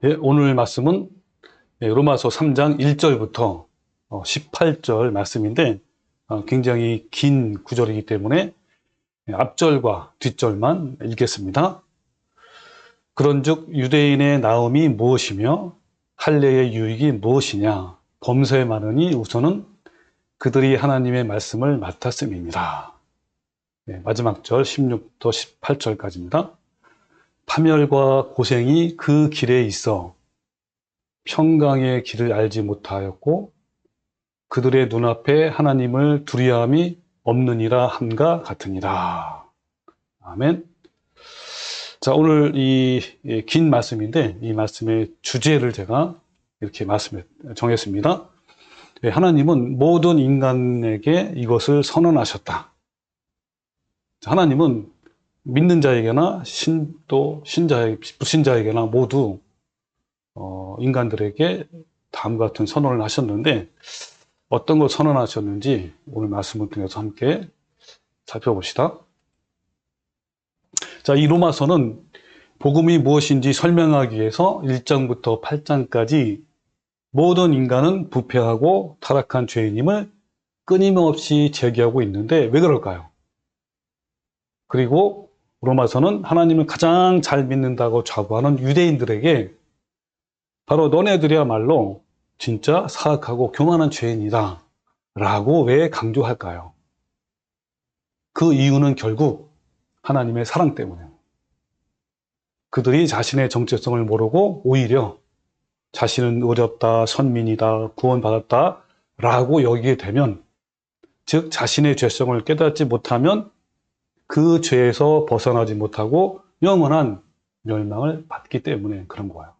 예, 오늘 말씀은 로마서 3장 1절부터 18절 말씀인데 굉장히 긴 구절이기 때문에 앞절과 뒷절만 읽겠습니다. 그런즉 유대인의 나음이 무엇이며 할례의 유익이 무엇이냐 범사에 많으니 우선은 그들이 하나님의 말씀을 맡았음입니다. 마지막 절 16부터 18절까지입니다. 파멸과 고생이 그 길에 있어 평강의 길을 알지 못하였고 그들의 눈앞에 하나님을 두려움이 없느니라 함과 같으니라. 아멘. 자, 오늘 이 긴 말씀인데 이 말씀의 주제를 제가 이렇게 정했습니다. 하나님은 모든 인간에게 이것을 선언하셨다. 하나님은 믿는 자에게나 불신자에게나 모두 인간들에게 다음과 같은 선언을 하셨는데 어떤 걸 선언하셨는지 오늘 말씀을 통해서 함께 살펴봅시다. 자, 이 로마서는 복음이 무엇인지 설명하기 위해서 1장부터 8장까지 모든 인간은 부패하고 타락한 죄인임을 끊임없이 제기하고 있는데 왜 그럴까요? 그리고 로마서는 하나님을 가장 잘 믿는다고 자부하는 유대인들에게 바로 너네들이야말로 진짜 사악하고 교만한 죄인이다 라고 왜 강조할까요? 그 이유는 결국 하나님의 사랑 때문이에요. 그들이 자신의 정체성을 모르고 오히려 자신은 의롭다, 선민이다, 구원받았다 라고 여기게 되면, 즉 자신의 죄성을 깨닫지 못하면 그 죄에서 벗어나지 못하고 영원한 멸망을 받기 때문에 그런 거예요.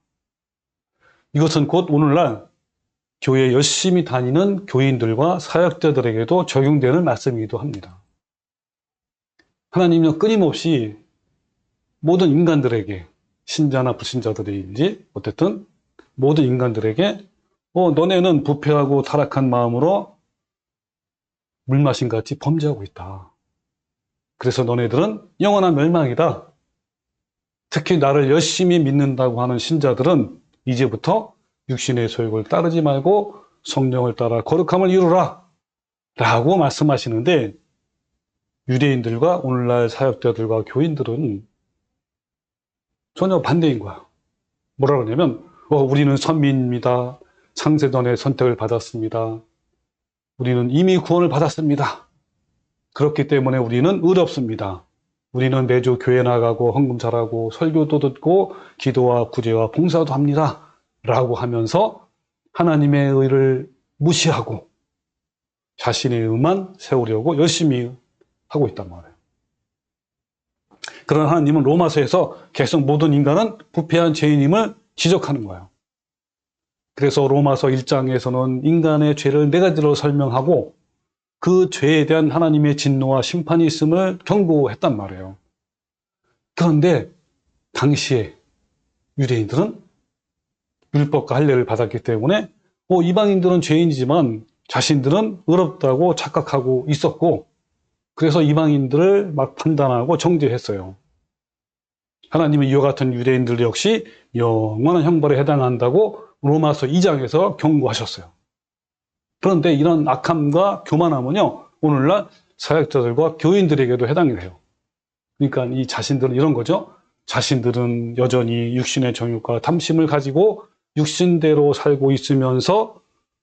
이것은 곧 오늘날 교회에 열심히 다니는 교인들과 사역자들에게도 적용되는 말씀이기도 합니다. 하나님은 끊임없이 모든 인간들에게, 신자나 불신자들인지 어쨌든 모든 인간들에게 너네는 부패하고 타락한 마음으로 물마신같이 범죄하고 있다. 그래서 너네들은 영원한 멸망이다. 특히 나를 열심히 믿는다고 하는 신자들은 이제부터 육신의 소욕을 따르지 말고 성령을 따라 거룩함을 이루라 라고 말씀하시는데, 유대인들과 오늘날 사역자들과 교인들은 전혀 반대인 거야. 뭐라 그러냐면 우리는 선민입니다. 창세전에 선택을 받았습니다. 우리는 이미 구원을 받았습니다. 그렇기 때문에 우리는 의롭습니다. 우리는 매주 교회 나가고 헌금 잘하고 설교도 듣고 기도와 구제와 봉사도 합니다 라고 하면서 하나님의 의를 무시하고 자신의 의만 세우려고 열심히 하고 있단 말이에요. 그러나 하나님은 로마서에서 계속 모든 인간은 부패한 죄인임을 지적하는 거예요. 그래서 로마서 1장에서는 인간의 죄를 4가지로 설명하고 그 죄에 대한 하나님의 진노와 심판이 있음을 경고했단 말이에요. 그런데 당시에 유대인들은 율법과 할례를 받았기 때문에 이방인들은 죄인이지만 자신들은 의롭다고 착각하고 있었고, 그래서 이방인들을 막 판단하고 정죄했어요. 하나님은 이와 같은 유대인들 역시 영원한 형벌에 해당한다고 로마서 2장에서 경고하셨어요. 그런데 이런 악함과 교만함은요, 오늘날 사역자들과 교인들에게도 해당이 돼요. 그러니까 이 자신들은 이런 거죠. 자신들은 여전히 육신의 정욕과 탐심을 가지고 육신대로 살고 있으면서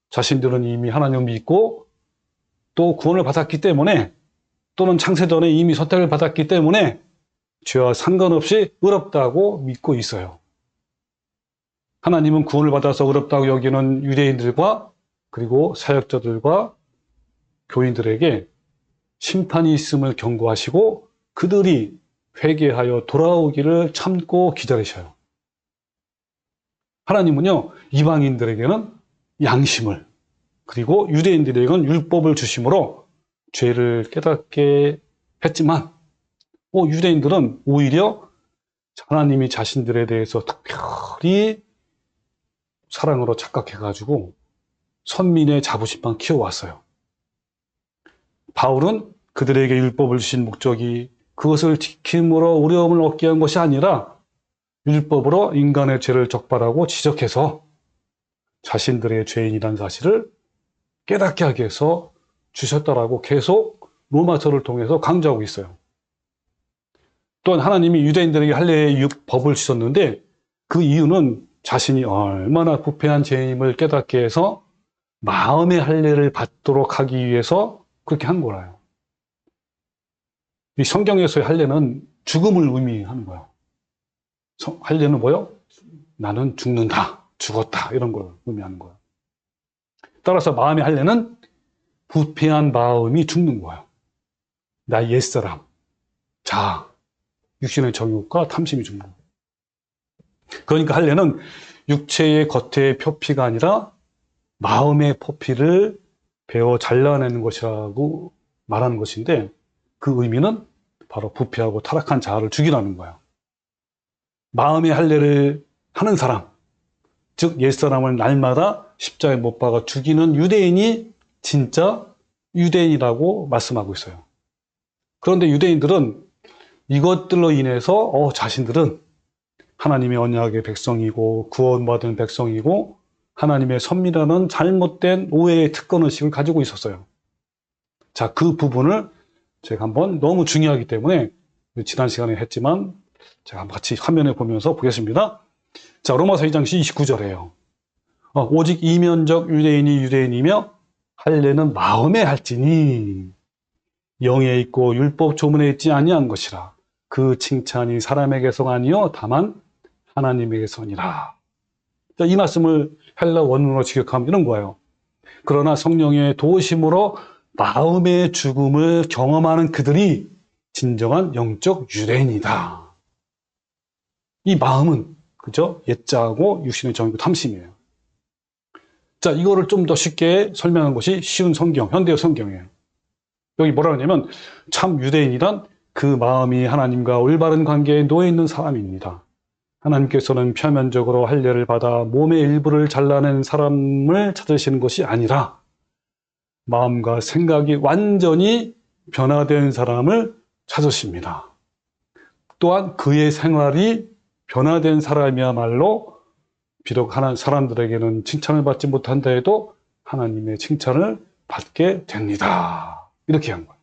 자신들은 이미 하나님을 믿고 또 구원을 받았기 때문에, 또는 창세전에 이미 선택을 받았기 때문에 죄와 상관없이 의롭다고 믿고 있어요. 하나님은 구원을 받아서 의롭다고 여기는 유대인들과 그리고 사역자들과 교인들에게 심판이 있음을 경고하시고 그들이 회개하여 돌아오기를 참고 기다리셔요. 하나님은요, 이방인들에게는 양심을, 그리고 유대인들에게는 율법을 주심으로 죄를 깨닫게 했지만 유대인들은 오히려 하나님이 자신들에 대해서 특별히 사랑으로 착각해가지고 선민의 자부심만 키워왔어요. 바울은 그들에게 율법을 주신 목적이 그것을 지킴으로 어려움을 얻게 한 것이 아니라 율법으로 인간의 죄를 적발하고 지적해서 자신들의 죄인이라는 사실을 깨닫게 하기 위해서 주셨다라고 계속 로마서를 통해서 강조하고 있어요. 또한 하나님이 유대인들에게 할례의 법을 주셨는데 그 이유는 자신이 얼마나 부패한 죄인임을 깨닫게 해서 마음의 할례를 받도록 하기 위해서 그렇게 한 거라요. 이 성경에서의 할례는 죽음을 의미하는 거예요. 할례는 뭐요? 나는 죽는다, 죽었다 이런 걸 의미하는 거예요. 따라서 마음의 할례는 부패한 마음이 죽는 거예요. 나 옛사람, 자, 육신의 정욕과 탐심이 죽는 거예요. 그러니까 할례는 육체의 겉의 표피가 아니라 마음의 표피를 베어 잘라내는 것이라고 말하는 것인데 그 의미는 바로 부패하고 타락한 자아를 죽이라는 거예요. 마음의 할례를 하는 사람, 즉 옛사람을 날마다 십자가에 못 박아 죽이는 유대인이 진짜 유대인이라고 말씀하고 있어요. 그런데 유대인들은 이것들로 인해서 자신들은 하나님의 언약의 백성이고 구원받은 백성이고 하나님의 섭리라는 잘못된 오해의 특권의식을 가지고 있었어요. 자, 그 부분을 제가 한번 너무 중요하기 때문에 지난 시간에 했지만 제가 같이 화면에 보면서 보겠습니다. 자, 로마서 2장 29절이에요. 오직 이면적 유대인이 유대인이며 할례는 마음에 할지니 영에 있고 율법 조문에 있지 아니한 것이라. 그 칭찬이 사람에게서가 아니요 다만 하나님에게서니라. 자, 이 말씀을 헬라 원문으로 직역하면 이런 거예요. 그러나 성령의 도우심으로 마음의 죽음을 경험하는 그들이 진정한 영적 유대인이다. 이 마음은 그죠? 옛자하고 육신의 정욕과 탐심이에요. 자, 이거를 좀 더 쉽게 설명한 것이 쉬운 성경, 현대의 성경이에요. 여기 뭐라 하냐면 참 유대인이란 그 마음이 하나님과 올바른 관계에 놓여 있는 사람입니다. 하나님께서는 표면적으로 할례를 받아 몸의 일부를 잘라낸 사람을 찾으시는 것이 아니라 마음과 생각이 완전히 변화된 사람을 찾으십니다. 또한 그의 생활이 변화된 사람이야말로 비록 사람들에게는 칭찬을 받지 못한다 해도 하나님의 칭찬을 받게 됩니다. 이렇게 한 거예요.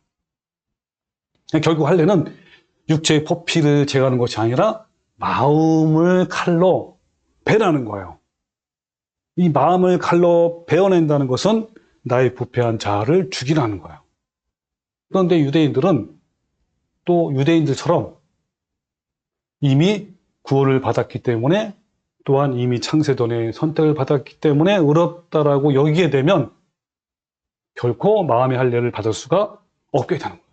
결국 할례는 육체의 포피를 제거하는 것이 아니라 마음을 칼로 베라는 거예요. 이 마음을 칼로 베어낸다는 것은 나의 부패한 자아를 죽이라는 거예요. 그런데 유대인들은 또 유대인들처럼 이미 구원을 받았기 때문에 또한 이미 창세전에 선택을 받았기 때문에 의롭다라고 여기게 되면 결코 마음의 할례를 받을 수가 없게 되는 거예요.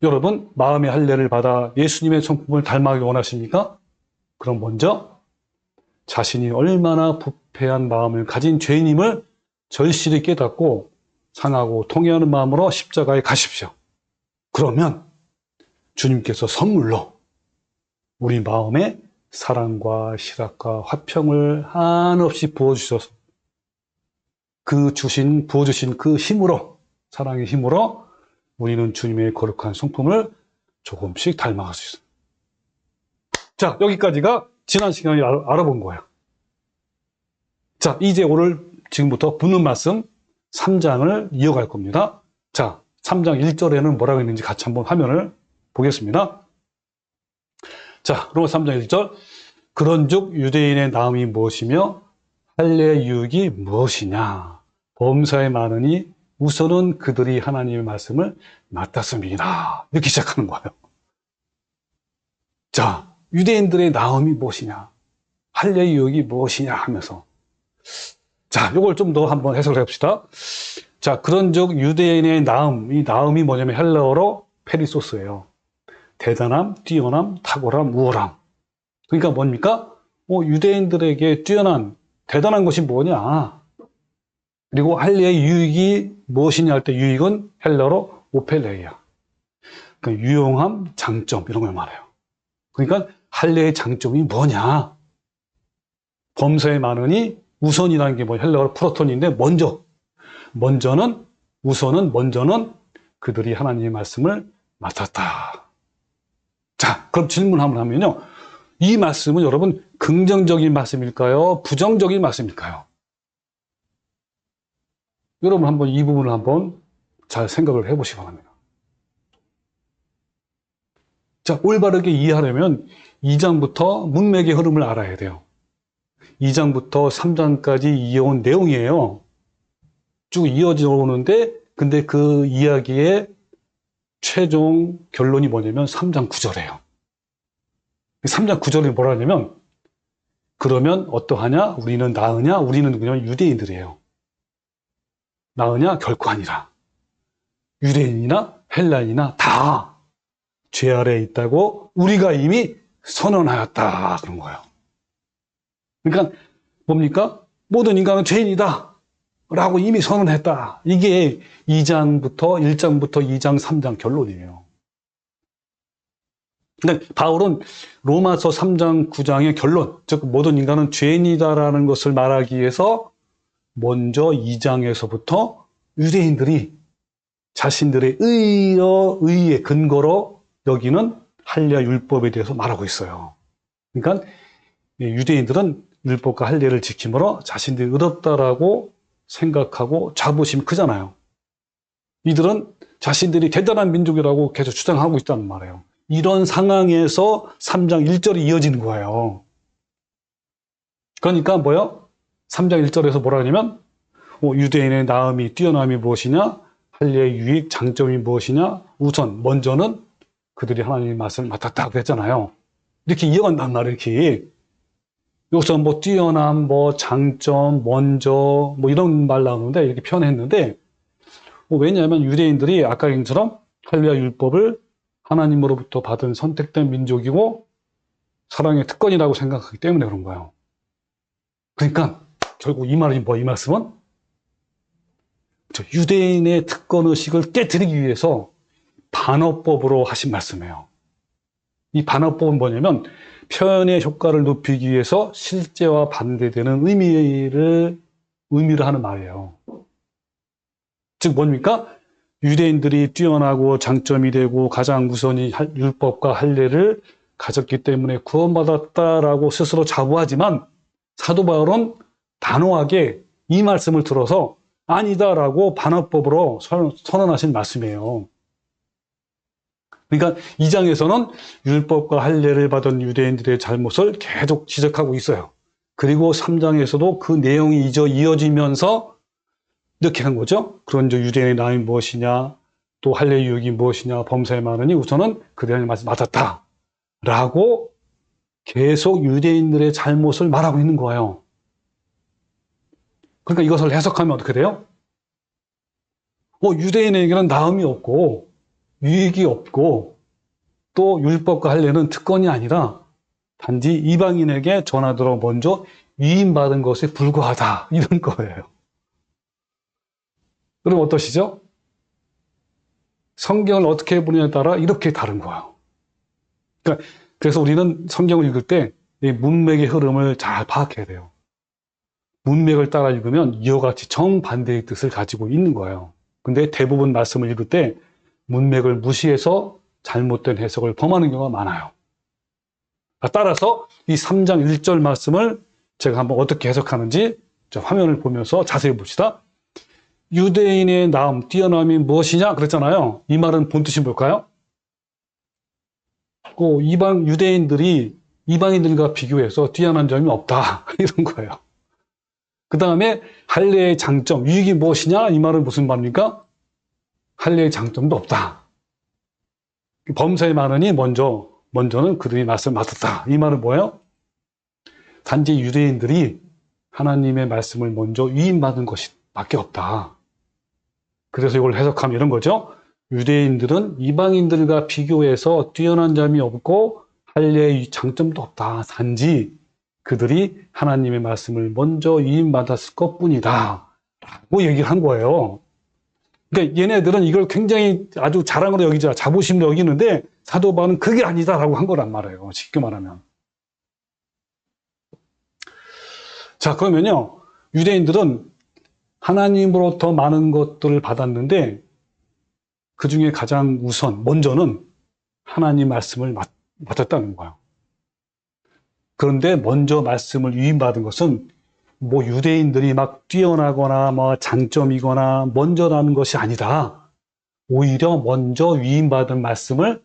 여러분, 마음의 할례를 받아 예수님의 성품을 닮아가기 원하십니까? 그럼 먼저 자신이 얼마나 부패한 마음을 가진 죄인임을 절실히 깨닫고 상하고 통회하는 마음으로 십자가에 가십시오. 그러면 주님께서 선물로 우리 마음에 사랑과 희락과 화평을 한없이 부어주셔서 부어주신 그 힘으로, 사랑의 힘으로 우리는 주님의 거룩한 성품을 조금씩 닮아갈 수 있습니다. 자, 여기까지가 지난 시간에 알아본 거예요. 자, 이제 지금부터 붙는 말씀 3장을 이어갈 겁니다. 자, 3장 1절에는 뭐라고 있는지 같이 한번 화면을 보겠습니다. 자, 로마서 3장 1절. 그런즉 유대인의 나음이 무엇이며 할례의 유익이 무엇이냐? 범사에 많으니 우선은 그들이 하나님의 말씀을 맡았습니다. 이렇게 시작하는 거예요. 자, 유대인들의 나음이 무엇이냐? 할례의 유익이 무엇이냐 하면서 자, 이걸 좀 더 한번 해석을 해봅시다. 자, 그런즉 유대인의 나음, 이 나음이 뭐냐면 헬라어로 페리소스예요. 대단함, 뛰어남, 탁월함, 우월함. 그러니까 뭡니까? 유대인들에게 뛰어난, 대단한 것이 뭐냐? 그리고 할례의 유익이 무엇이냐 할 때 유익은 헬라어로 오펠레이야. 그러니까 유용함, 장점 이런 걸 말해요. 그러니까 할례의 장점이 뭐냐? 범사에 많으니 우선이라는 게 헬라어로 프로톤인데 먼저는 그들이 하나님의 말씀을 맡았다. 자, 그럼 질문 한번 하면요. 이 말씀은 여러분 긍정적인 말씀일까요? 부정적인 말씀일까요? 여러분 한번 이 부분을 한번 잘 생각을 해보시기 바랍니다. 자, 올바르게 이해하려면 2장부터 문맥의 흐름을 알아야 돼요. 2장부터 3장까지 이어온 내용이에요. 쭉 이어져 오는데, 근데 그 이야기의 최종 결론이 뭐냐면 3장 9절이에요. 3장 9절이 뭐라 하냐면, 그러면 어떠하냐? 우리는 나으냐? 우리는 누구냐? 유대인들이에요. 나으냐? 결코 아니라. 유대인이나 헬라인이나 다 죄 아래에 있다고 우리가 이미 선언하였다. 그런 거예요. 그러니까 뭡니까? 모든 인간은 죄인이다. 라고 이미 선언했다. 이게 1장부터 2장, 3장 결론이에요. 근데 바울은 로마서 3장, 9장의 결론, 즉 모든 인간은 죄인이다라는 것을 말하기 위해서 먼저 2장에서부터 유대인들이 자신들의 의의 근거로 여기는 할례 율법에 대해서 말하고 있어요. 그러니까 유대인들은 율법과 할례를 지킴으로 자신들이 의롭다라고 생각하고 자부심이 크잖아요. 이들은 자신들이 대단한 민족이라고 계속 주장하고 있다는 말이에요. 이런 상황에서 3장 1절이 이어지는 거예요. 그러니까 뭐요? 3장 1절에서 뭐라 하냐면 유대인의 나음이 뛰어남이 무엇이냐? 할례의 유익, 장점이 무엇이냐? 우선 먼저는 그들이 하나님의 말씀을 맡았다 그랬잖아요. 이렇게 이어간단 말이에요. 이렇게 여기서 뭐 뛰어남, 뭐 장점, 먼저 뭐 이런 말 나오는데 이렇게 표현했는데 왜냐하면 유대인들이 아까 얘기처럼 할례와 율법을 하나님으로부터 받은 선택된 민족이고 사랑의 특권이라고 생각하기 때문에 그런 거예요. 그러니까 결국 이 말이 이 말씀은 유대인의 특권 의식을 깨뜨리기 위해서 반어법으로 하신 말씀이에요. 이 반어법은 뭐냐면 표현의 효과를 높이기 위해서 실제와 반대되는 의미를 하는 말이에요. 즉 뭡니까? 유대인들이 뛰어나고 장점이 되고 가장 우선이 율법과 할례를 가졌기 때문에 구원받았다라고 스스로 자부하지만 사도 바울은 단호하게 이 말씀을 들어서 아니다라고 반어법으로 선언하신 말씀이에요. 그러니까 2장에서는 율법과 할례를 받은 유대인들의 잘못을 계속 지적하고 있어요. 그리고 3장에서도 그 내용이 이어지면서 이렇게 한 거죠. 그런 유대인의 나음이 무엇이냐, 또 할례 유익이 무엇이냐, 범사에 많으니 우선은 그들의 말씀 맞았다. 라고 계속 유대인들의 잘못을 말하고 있는 거예요. 그러니까 이것을 해석하면 어떻게 돼요? 유대인에게는 나음이 없고 유익이 없고 또 율법과 할례는 특권이 아니라 단지 이방인에게 전하도록 먼저 위임받은 것에 불과하다. 이런 거예요. 그럼 어떠시죠? 성경을 어떻게 보느냐에 따라 이렇게 다른 거예요. 그래서 우리는 성경을 읽을 때 이 문맥의 흐름을 잘 파악해야 돼요. 문맥을 따라 읽으면 이와 같이 정반대의 뜻을 가지고 있는 거예요. 근데 대부분 말씀을 읽을 때 문맥을 무시해서 잘못된 해석을 범하는 경우가 많아요. 따라서 이 3장 1절 말씀을 제가 한번 어떻게 해석하는지 화면을 보면서 자세히 봅시다. 유대인의 나음, 뛰어남이 무엇이냐 그랬잖아요. 이 말은 본뜻이 뭘까요? 유대인들이 이방인들과 비교해서 뛰어난 점이 없다. 이런 거예요. 그 다음에 할례의 장점, 유익이 무엇이냐? 이 말은 무슨 말입니까? 할례의 장점도 없다. 범사에 많으니 먼저는 그들이 말씀을 맡았다. 이 말은 뭐예요? 단지 유대인들이 하나님의 말씀을 먼저 위임받은 것이 밖에 없다. 그래서 이걸 해석하면 이런 거죠. 유대인들은 이방인들과 비교해서 뛰어난 점이 없고 할례의 장점도 없다. 단지 그들이 하나님의 말씀을 먼저 위임받았을 것뿐이다. 라고 얘기를 한 거예요. 그러니까 얘네들은 이걸 굉장히 아주 자랑으로 여기자 자부심으로 여기는데 사도 바울은 그게 아니다라고 한 거란 말이에요. 쉽게 말하면. 자, 그러면요. 유대인들은 하나님으로부터 많은 것들을 받았는데 그 중에 가장 먼저는 하나님 말씀을 맡았다는 거예요. 그런데 먼저 말씀을 위임받은 것은 뭐 유대인들이 막 뛰어나거나 뭐 장점이거나 먼저라는 것이 아니라 오히려 먼저 위임받은 말씀을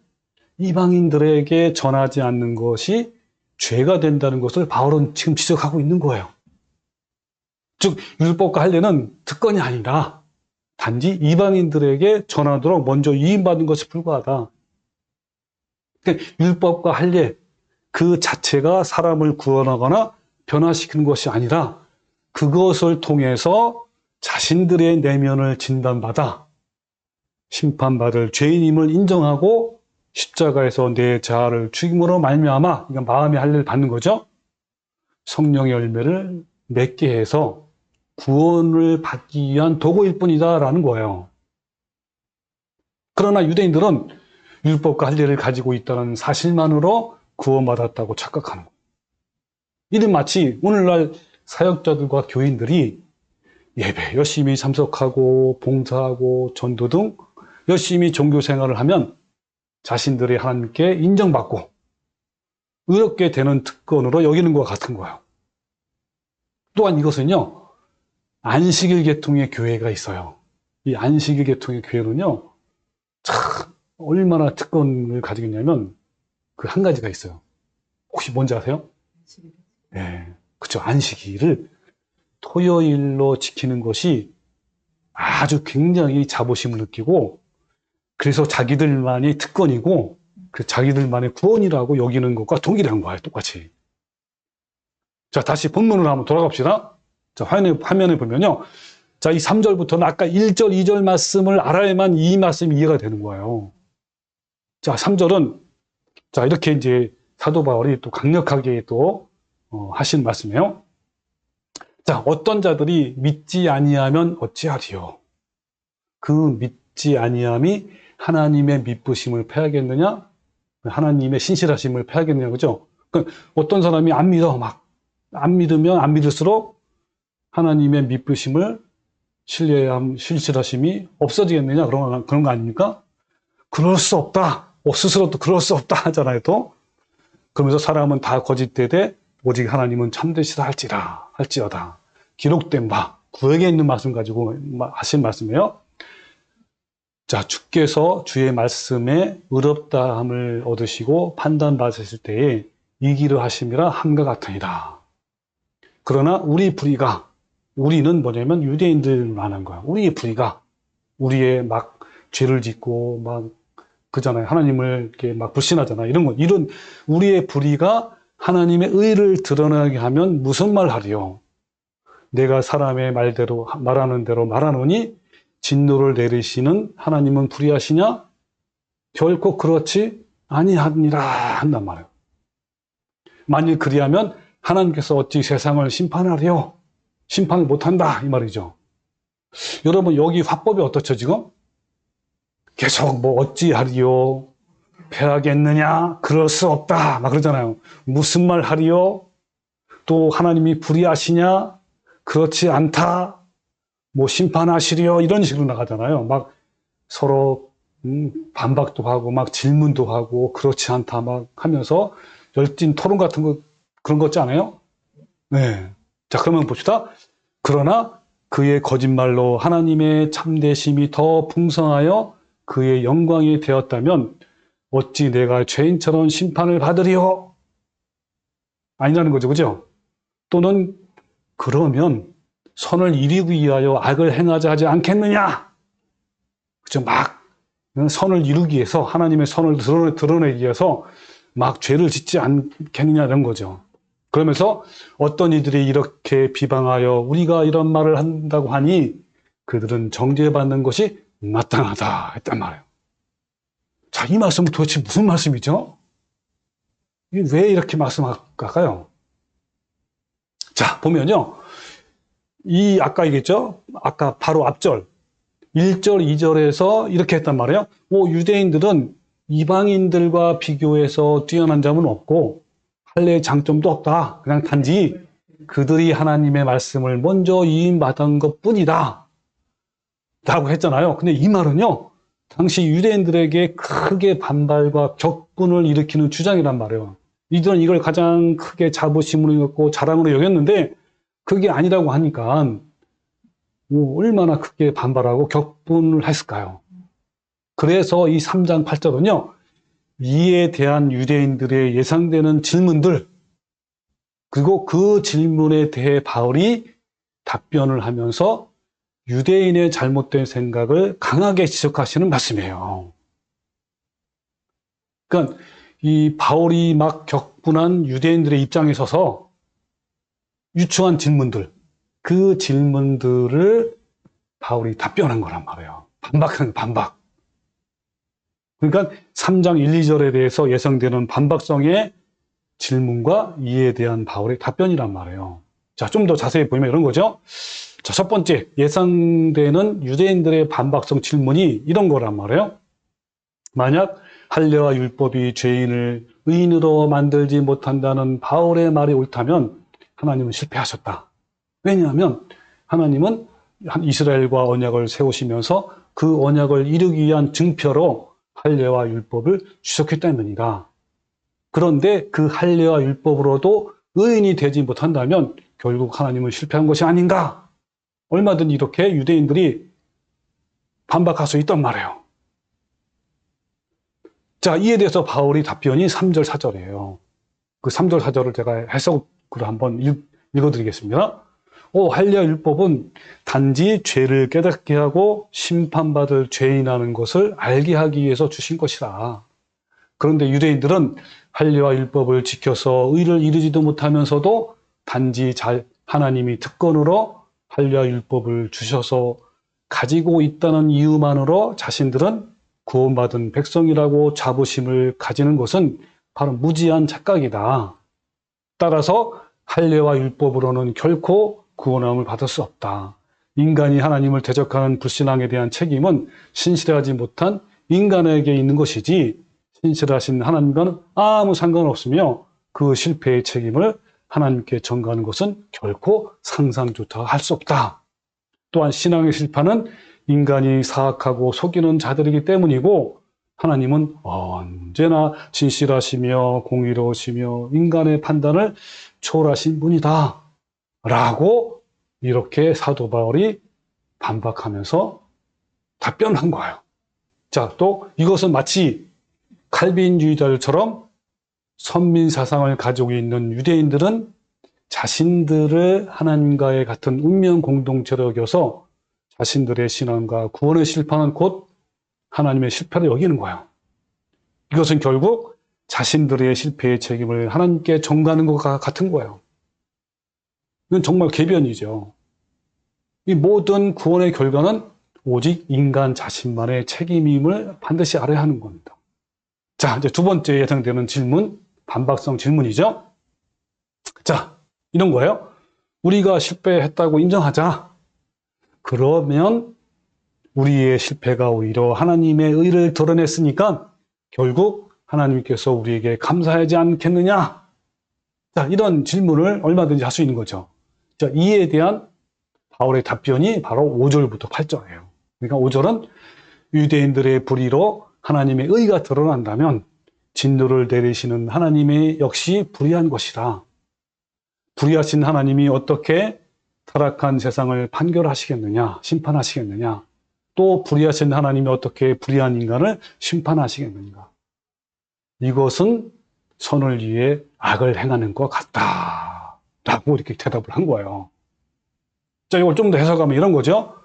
이방인들에게 전하지 않는 것이 죄가 된다는 것을 바울은 지금 지적하고 있는 거예요. 즉 율법과 할례는 특권이 아니라 단지 이방인들에게 전하도록 먼저 위임받은 것이 불과하다. 그러니까 율법과 할례 그 자체가 사람을 구원하거나 변화시키는 것이 아니라 그것을 통해서 자신들의 내면을 진단받아 심판받을 죄인임을 인정하고 십자가에서 내 자아를 죽임으로 말미암아, 그러니까 마음의 할례를 받는 거죠. 성령의 열매를 맺게 해서 구원을 받기 위한 도구일 뿐이다라는 거예요. 그러나 유대인들은 율법과 할례를 가지고 있다는 사실만으로 구원받았다고 착각하는 거예요. 이는 마치 오늘날 사역자들과 교인들이 예배 열심히 참석하고 봉사하고 전도 등 열심히 종교 생활을 하면 자신들이 하나님께 인정받고 의롭게 되는 특권으로 여기는 것과 같은 거예요. 또한 이것은요, 안식일 계통의 교회가 있어요. 이 안식일 계통의 교회는요, 참 얼마나 특권을 가지고 있냐면 그 한 가지가 있어요. 혹시 뭔지 아세요? 네, 그렇죠. 안식일을 토요일로 지키는 것이 아주 굉장히 자부심을 느끼고 그래서 자기들만의 특권이고 그 자기들만의 구원이라고 여기는 것과 동일한 거예요. 똑같이. 자, 다시 본문으로 한번 돌아갑시다. 자, 화면에 보면요. 자, 이 3절부터는 아까 1절, 2절 말씀을 알아야만 이 말씀이 이해가 되는 거예요. 자, 3절은 자, 이렇게 이제 사도 바울이 또 강력하게 또 하신 말씀이에요. 자, 어떤 자들이 믿지 아니하면 어찌하리요? 그 믿지 아니함이 하나님의 미쁘심을 패하겠느냐? 하나님의 신실하심을 패하겠느냐, 그죠? 그러니까 어떤 사람이 안 믿어, 안 믿으면 안 믿을수록 하나님의 미쁘심을 신실하심이 없어지겠느냐? 그런 거 아닙니까? 그럴 수 없다. 스스로도 그럴 수 없다 하잖아요, 또. 그러면서 사람은 다 거짓되되 오직 하나님은 참되시다 할지어다. 기록된 바, 구약에 있는 말씀 가지고 하신 말씀이에요. 자, 주께서 주의 말씀에 의롭다함을 얻으시고 판단받으실 때에 이기려 하심이라 함과 같으니라. 그러나 우리는 뭐냐면 유대인들을 말하는 거야. 우리의 불의가, 우리의 막 죄를 짓고 막 그잖아요. 하나님을 이렇게 막 불신하잖아요. 이런 우리의 불의가 하나님의 의를 드러나게 하면 무슨 말 하리요? 내가 사람의 말대로 말하는 대로 말하노니 진노를 내리시는 하나님은 불의하시냐? 결코 그렇지 아니하니라 한단 말이에요. 만일 그리하면 하나님께서 어찌 세상을 심판하리요? 심판을 못한다 이 말이죠. 여러분 여기 화법이 어떻죠 지금? 계속 뭐 어찌하리요? 패하겠느냐? 그럴 수 없다 막 그러잖아요. 무슨 말 하리요? 또 하나님이 불의하시냐? 그렇지 않다. 뭐 심판하시리요? 이런 식으로 나가잖아요. 막 서로 반박도 하고 막 질문도 하고 그렇지 않다 막 하면서 열띤 토론 같은 거 그런 거 있지 않아요? 네. 자, 그러면 봅시다. 그러나 그의 거짓말로 하나님의 참되심이 더 풍성하여 그의 영광이 되었다면 어찌 내가 죄인처럼 심판을 받으리요? 아니라는 거죠. 그죠? 또는 그러면 선을 이루기 위하여 악을 행하자 하지 않겠느냐? 그죠? 막 선을 이루기 위해서 하나님의 선을 드러내기 위해서 막 죄를 짓지 않겠느냐 이런 거죠. 그러면서 어떤 이들이 이렇게 비방하여 우리가 이런 말을 한다고 하니 그들은 정죄받는 것이 마땅하다 했단 말이에요. 자, 이 말씀은 도대체 무슨 말씀이죠? 왜 이렇게 말씀할까요? 자, 보면요. 아까 얘기했죠? 아까 바로 앞절 1절, 2절에서 이렇게 했단 말이에요. 유대인들은 이방인들과 비교해서 뛰어난 점은 없고 할례의 장점도 없다. 그냥 단지 그들이 하나님의 말씀을 먼저 위임받은 것뿐이다. 라고 했잖아요. 근데 이 말은요. 당시 유대인들에게 크게 반발과 격분을 일으키는 주장이란 말이에요. 이들은 이걸 가장 크게 자부심으로 여겼고 자랑으로 여겼는데 그게 아니라고 하니까 뭐 얼마나 크게 반발하고 격분을 했을까요? 그래서 이 3장 8절은요. 이에 대한 유대인들의 예상되는 질문들 그리고 그 질문에 대해 바울이 답변을 하면서 유대인의 잘못된 생각을 강하게 지적하시는 말씀이에요. 그러니까 이 바울이 막 격분한 유대인들의 입장에 서서 유추한 질문들, 그 질문들을 바울이 답변한 거란 말이에요. 반박한 반박. 그러니까 3장 1, 2절에 대해서 예상되는 반박성의 질문과 이에 대한 바울의 답변이란 말이에요. 자, 좀 더 자세히 보면 이런 거죠. 자, 첫 번째, 예상되는 유대인들의 반박성 질문이 이런 거란 말이에요. 만약 할례와 율법이 죄인을 의인으로 만들지 못한다는 바울의 말이 옳다면 하나님은 실패하셨다. 왜냐하면 하나님은 이스라엘과 언약을 세우시면서 그 언약을 이루기 위한 증표로 할례와 율법을 주셨기 때문이다. 그런데 그 할례와 율법으로도 의인이 되지 못한다면 결국 하나님은 실패한 것이 아닌가? 얼마든지 이렇게 유대인들이 반박할 수 있단 말이에요. 자, 이에 대해서 바울이 답변이 3절, 4절이에요. 그 3절, 4절을 제가 해석으로 한번 읽어드리겠습니다. 할례와 율법은 단지 죄를 깨닫게 하고 심판받을 죄인이라는 것을 알게 하기 위해서 주신 것이라. 그런데 유대인들은 할례와 율법을 지켜서 의를 이루지도 못하면서도 단지 하나님이 특권으로 할례와 율법을 주셔서 가지고 있다는 이유만으로 자신들은 구원받은 백성이라고 자부심을 가지는 것은 바로 무지한 착각이다. 따라서 할례와 율법으로는 결코 구원함을 받을 수 없다. 인간이 하나님을 대적하는 불신앙에 대한 책임은 신실하지 못한 인간에게 있는 것이지 신실하신 하나님과는 아무 상관없으며 그 실패의 책임을 하나님께 전가하는 것은 결코 상상조차 할 수 없다. 또한 신앙의 실패는 인간이 사악하고 속이는 자들이기 때문이고 하나님은 언제나 진실하시며 공의로우시며 인간의 판단을 초월하신 분이다. 라고 이렇게 사도 바울이 반박하면서 답변한 거예요. 자, 또 이것은 마치 칼빈주의자들처럼 선민 사상을 가지고 있는 유대인들은 자신들을 하나님과의 같은 운명 공동체로 여겨서 자신들의 신앙과 구원의 실패는 곧 하나님의 실패로 여기는 거예요. 이것은 결국 자신들의 실패의 책임을 하나님께 전가하는 것과 같은 거예요. 이건 정말 궤변이죠. 이 모든 구원의 결과는 오직 인간 자신만의 책임임을 반드시 알아야 하는 겁니다. 자, 이제 두 번째 예상되는 질문, 반박성 질문이죠. 자, 이런 거예요. 우리가 실패했다고 인정하자. 그러면 우리의 실패가 오히려 하나님의 의를 드러냈으니까 결국 하나님께서 우리에게 감사하지 않겠느냐? 자, 이런 질문을 얼마든지 할 수 있는 거죠. 자, 이에 대한 바울의 답변이 바로 5절부터 8절이에요. 그러니까 5절은 유대인들의 불의로 하나님의 의가 드러난다면 진노를 내리시는 하나님의 역시 불의한 것이다. 불의하신 하나님이 어떻게 타락한 세상을 판결하시겠느냐, 심판하시겠느냐, 또 불의하신 하나님이 어떻게 불의한 인간을 심판하시겠는가. 이것은 선을 위해 악을 행하는 것 같다. 라고 이렇게 대답을 한 거예요. 자, 이걸 좀 더 해석하면 이런 거죠.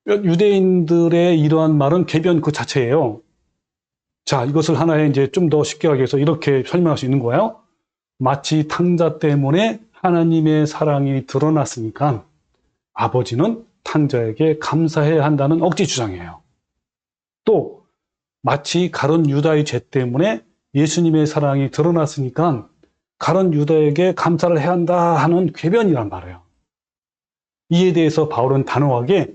유대인들의 이러한 말은 궤변 그 자체예요. 자, 이것을 하나의 이제 좀 더 쉽게 하기 위해서 이렇게 설명할 수 있는 거예요. 마치 탕자 때문에 하나님의 사랑이 드러났으니까 아버지는 탕자에게 감사해야 한다는 억지 주장이에요. 또 마치 가룟 유다의 죄 때문에 예수님의 사랑이 드러났으니까 가룟 유다에게 감사를 해야 한다 하는 궤변이란 말이에요. 이에 대해서 바울은 단호하게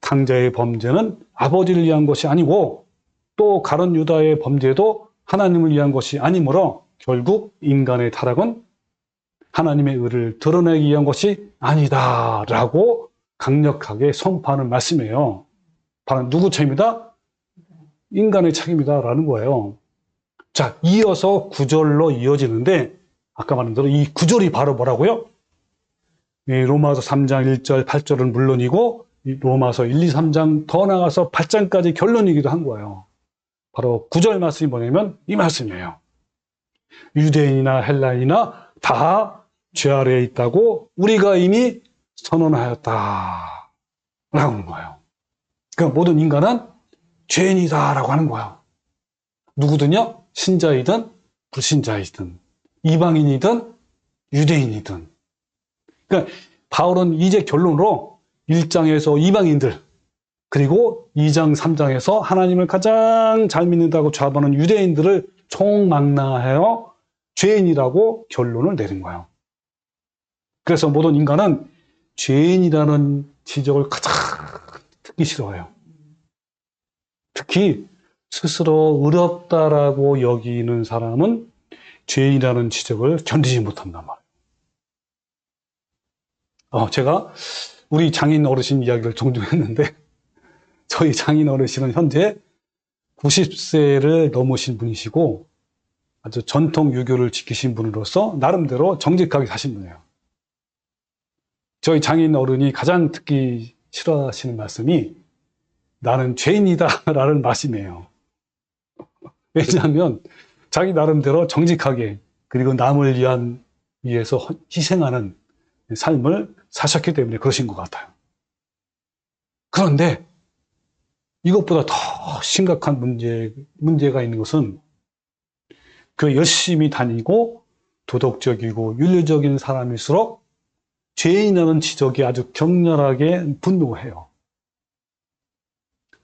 탕자의 범죄는 아버지를 위한 것이 아니고 또 가룟 유다의 범죄도 하나님을 위한 것이 아니므로 결국 인간의 타락은 하나님의 의를 드러내기 위한 것이 아니다라고 강력하게 선포하는 말씀이에요. 바로 누구 책임이다? 인간의 책임이다라는 거예요. 자, 이어서 9절로 이어지는데 아까 말한 대로 이 9절이 바로 뭐라고요? 이 로마서 3장 1절, 8절은 물론이고 로마서 1, 2, 3장 더 나가서 8장까지 결론이기도 한 거예요. 바로 9절 말씀이 뭐냐면 이 말씀이에요. 유대인이나 헬라인이나 다 죄 아래에 있다고 우리가 이미 선언하였다 라고 하는 거예요. 그러니까 모든 인간은 죄인이다 라고 하는 거예요. 누구든요? 신자이든 불신자이든 이방인이든 유대인이든. 그러니까 바울은 이제 결론으로 1장에서 이방인들 그리고 2장 3장에서 하나님을 가장 잘 믿는다고 자부하는 유대인들을 총망라하여 죄인이라고 결론을 내린 거예요. 그래서 모든 인간은 죄인이라는 지적을 가장 듣기 싫어해요. 특히 스스로 의롭다라고 여기는 사람은 죄인이라는 지적을 견디지 못한단 말이에요. 제가 우리 장인 어르신 이야기를 종종 했는데 저희 장인 어르신은 현재 90세를 넘으신 분이시고 아주 전통 유교를 지키신 분으로서 나름대로 정직하게 사신 분이에요. 저희 장인 어른이 가장 듣기 싫어하시는 말씀이 나는 죄인이다 라는 말씀이에요. 왜냐하면 자기 나름대로 정직하게 그리고 남을 위해서 희생하는 삶을 사셨기 때문에 그러신 것 같아요. 그런데 이것보다 더 심각한 문제가 있는 것은 그 열심히 다니고 도덕적이고 윤리적인 사람일수록 죄인이라는 지적이 아주 격렬하게 분노해요.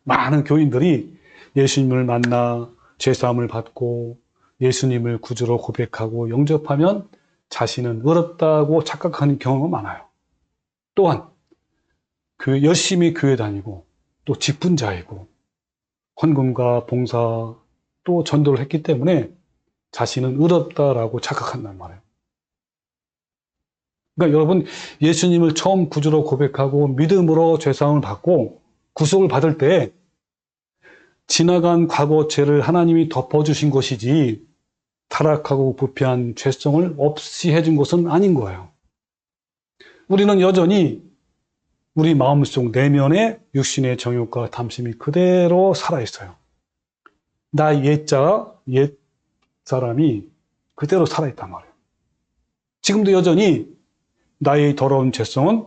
많은 교인들이 예수님을 만나 죄사함을 받고 예수님을 구주로 고백하고 영접하면 자신은 의롭다고 착각하는 경우가 많아요. 또한 열심히 교회 다니고 또 직분자이고 헌금과 봉사 또 전도를 했기 때문에 자신은 의롭다라고 착각한단 말이에요. 그러니까 여러분 예수님을 처음 구주로 고백하고 믿음으로 죄사함을 받고 구속을 받을 때 지나간 과거 죄를 하나님이 덮어주신 것이지 타락하고 부패한 죄성을 없이 해준 것은 아닌 거예요. 우리는 여전히 우리 마음속 내면에 육신의 정욕과 탐심이 그대로 살아있어요. 나 옛 사람이 그대로 살아있단 말이에요. 지금도 여전히 나의 더러운 죄성은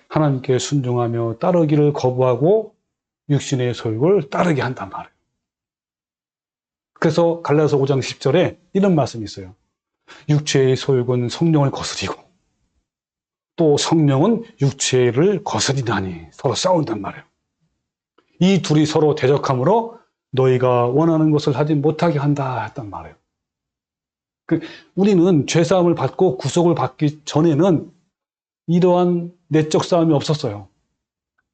하나님께 순종하며 따르기를 거부하고 육신의 소욕을 따르게 한단 말이에요. 그래서 갈라디아서 5장 10절에 이런 말씀이 있어요. 육체의 소욕은 성령을 거스리고 또 성령은 육체를 거스리나니 서로 싸운단 말이에요. 이 둘이 서로 대적함으로 너희가 원하는 것을 하지 못하게 한다 했단 말이에요. 우리는 죄사함을 받고 구속을 받기 전에는 이러한 내적 싸움이 없었어요.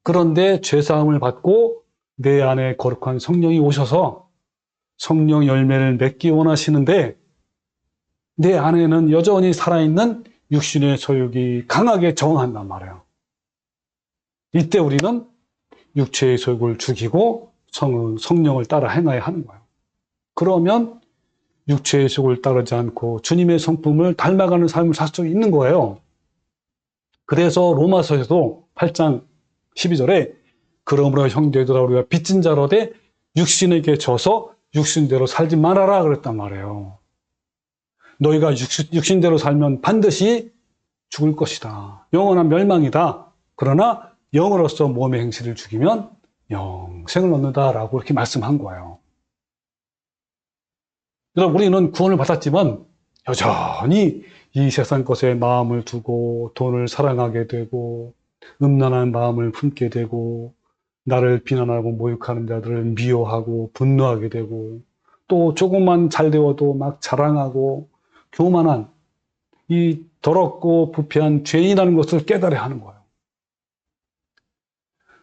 그런데 죄사함을 받고 내 안에 거룩한 성령이 오셔서 성령 열매를 맺기 원하시는데 내 안에는 여전히 살아있는 육신의 소욕이 강하게 저항한단 말이에요. 이때 우리는 육체의 소욕을 죽이고 성령을 따라 행해야 하는 거예요. 그러면 육체의 소욕을 따르지 않고 주님의 성품을 닮아가는 삶을 살 수 있는 거예요. 그래서 로마서에서도 8장 12절에 그러므로 형제들아 우리가 빚진 자로 돼 육신에게 져서 육신대로 살지 말아라 그랬단 말이에요. 너희가 육신대로 살면 반드시 죽을 것이다. 영원한 멸망이다. 그러나 영으로서 몸의 행실을 죽이면 영생을 얻는다라고 이렇게 말씀한 거예요. 여러분 우리는 구원을 받았지만 여전히 이 세상 것에 마음을 두고 돈을 사랑하게 되고 음란한 마음을 품게 되고 나를 비난하고 모욕하는 자들을 미워하고 분노하게 되고 또 조금만 잘 되어도 막 자랑하고 교만한 이 더럽고 부패한 죄인이라는 것을 깨달아야 하는 거예요.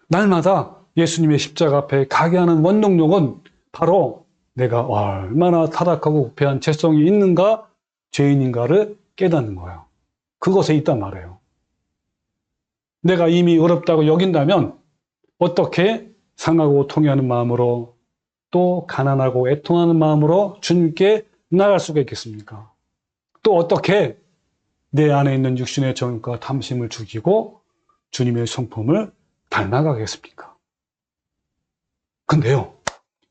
날마다 예수님의 십자가 앞에 가게 하는 원동력은 바로 내가 얼마나 타락하고 부패한 죄성이 있는가, 죄인인가를 깨닫는 거예요. 그것에 있단 말이에요. 내가 이미 의롭다고 여긴다면 어떻게 상하고 통회하는 마음으로 또 가난하고 애통하는 마음으로 주님께 나갈 수가 있겠습니까? 또 어떻게 내 안에 있는 육신의 정욕과 탐심을 죽이고 주님의 성품을 닮아가겠습니까? 근데요,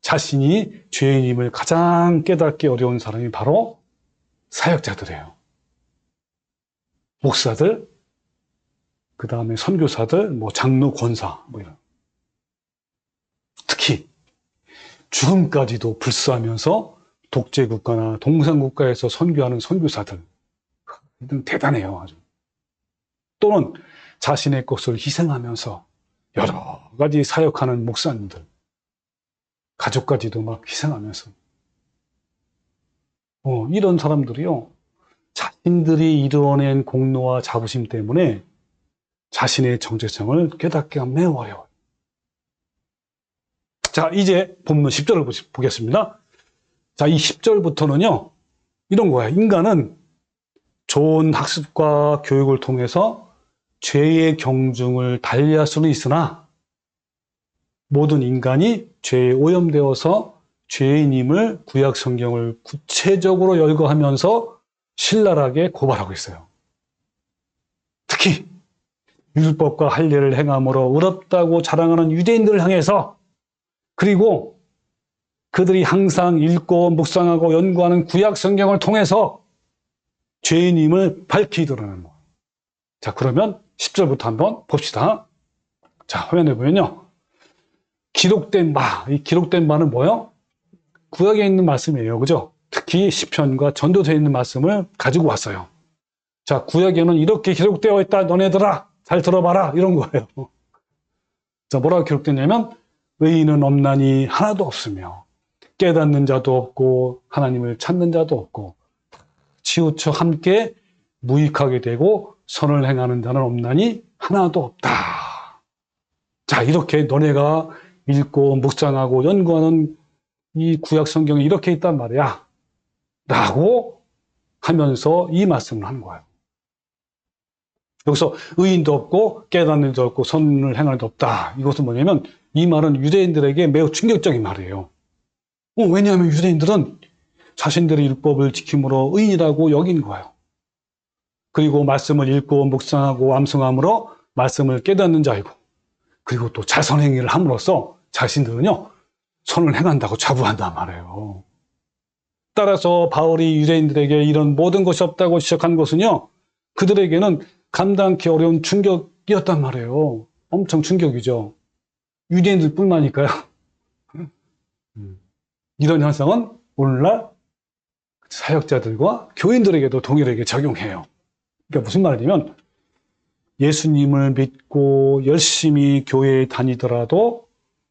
자신이 죄인임을 가장 깨닫기 어려운 사람이 바로 사역자들이에요. 목사들, 그 다음에 선교사들, 장로, 권사, 이런. 특히 죽음까지도 불사하면서 독재국가나 동산국가에서 선교하는 선교사들. 대단해요, 아주. 또는 자신의 것을 희생하면서 여러 가지 사역하는 목사님들. 가족까지도 막 희생하면서. 이런 사람들이요, 자신들이 이루어낸 공로와 자부심 때문에 자신의 정체성을 깨닫기가 매우 어려워요. 자, 이제 본문 10절을 보겠습니다. 자, 이 10절부터는요, 이런 거예요. 인간은 좋은 학습과 교육을 통해서 죄의 경중을 달리할 수는 있으나 모든 인간이 죄에 오염되어서 죄인임을 구약 성경을 구체적으로 열거하면서 신랄하게 고발하고 있어요. 특히 율법과 할례를 행함으로 의롭다고 자랑하는 유대인들을 향해서, 그리고 그들이 항상 읽고 묵상하고 연구하는 구약 성경을 통해서 죄인임을 밝히 드러내는 거예요. 자, 그러면 10절부터 한번 봅시다. 자, 화면에 보면요, 기록된 바, 이 기록된 바는 뭐예요? 구약에 있는 말씀이에요. 그죠? 특히 시편과 전도서에 있는 말씀을 가지고 왔어요. 자, 구약에는 이렇게 기록되어 있다. 너네들아, 잘 들어봐라. 이런 거예요. 자, 뭐라고 기록됐냐면, 의인은 없나니 하나도 없으며 깨닫는 자도 없고 하나님을 찾는 자도 없고 치우쳐 함께 무익하게 되고 선을 행하는 자는 없나니 하나도 없다. 자, 이렇게 너네가 읽고 묵상하고 연구하는 이 구약 성경에 이렇게 있단 말이야. 라고 하면서 이 말씀을 하는 거예요. 여기서 의인도 없고 깨닫는 자도 없고 선을 행하는 자도 없다. 이것은 뭐냐면 이 말은 유대인들에게 매우 충격적인 말이에요. 왜냐하면 유대인들은 자신들의 율법을 지킴으로 의인이라고 여긴 거예요. 그리고 말씀을 읽고 묵상하고 암송함으로 말씀을 깨닫는 자이고, 그리고 또 자선행위를 함으로써 자신들은요, 선을 행한다고 자부한단 말이에요. 따라서 바울이 유대인들에게 이런 모든 것이 없다고 지적한 것은요, 그들에게는 감당하기 어려운 충격이었단 말이에요. 엄청 충격이죠. 유대인들 뿐만이니까요. 이런 현상은 오늘날 사역자들과 교인들에게도 동일하게 적용해요. 그러니까 무슨 말이냐면, 예수님을 믿고 열심히 교회에 다니더라도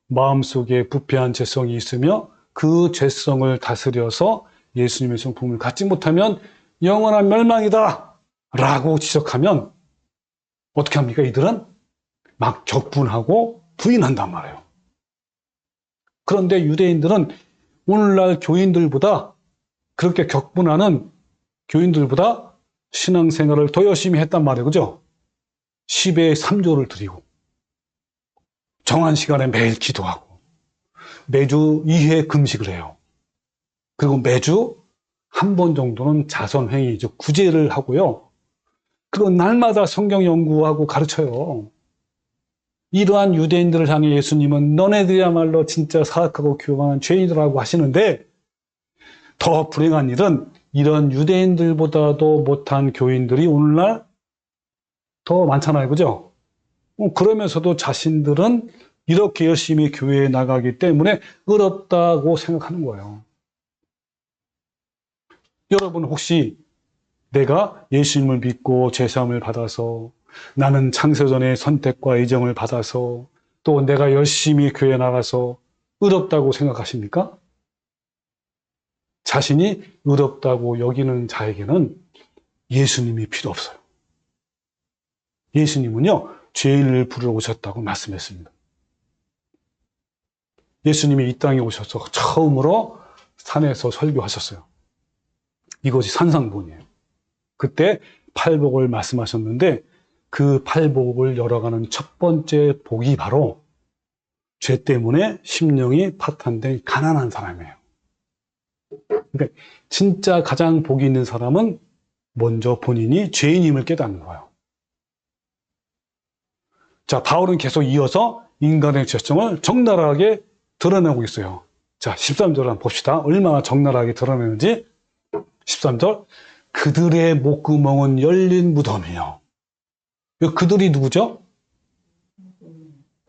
마음속에 부패한 죄성이 있으며 그 죄성을 다스려서 예수님의 성품을 갖지 못하면 영원한 멸망이다 라고 지적하면 어떻게 합니까? 이들은 막 격분하고 부인한단 말이에요. 그런데 유대인들은 오늘날 교인들보다, 그렇게 격분하는 교인들보다 신앙생활을 더 열심히 했단 말이에요. 그죠? 10의 3조를 드리고 정한 시간에 매일 기도하고 매주 2회 금식을 해요. 그리고 매주 한 번 정도는 자선행위, 즉 구제를 하고요. 그리고 날마다 성경 연구하고 가르쳐요. 이러한 유대인들을 향해 예수님은 너네들이야말로 진짜 사악하고 교만한 죄인이라고 하시는데, 더 불행한 일은 이런 유대인들보다도 못한 교인들이 오늘날 더 많잖아요. 그죠? 그러면서도 자신들은 이렇게 열심히 교회에 나가기 때문에 의롭다고 생각하는 거예요. 여러분 혹시 내가 예수님을 믿고 죄사함을 받아서, 나는 창세전의 선택과 애정을 받아서, 또 내가 열심히 교회에 나가서 의롭다고 생각하십니까? 자신이 의롭다고 여기는 자에게는 예수님이 필요 없어요. 예수님은요, 죄인을 부르러 오셨다고 말씀했습니다. 예수님이 이 땅에 오셔서 처음으로 산에서 설교하셨어요. 이것이 산상본이에요. 그때 팔복을 말씀하셨는데, 그 팔복을 열어가는 첫 번째 복이 바로 죄 때문에 심령이 파탄된 가난한 사람이에요. 그러니까 진짜 가장 복이 있는 사람은 먼저 본인이 죄인임을 깨닫는 거예요. 자, 바울은 계속 이어서 인간의 죄성을 적나라하게 드러내고 있어요. 자, 13절 한번 봅시다. 얼마나 적나라하게 드러내는지. 13절. 그들의 목구멍은 열린 무덤이요. 그들이 누구죠?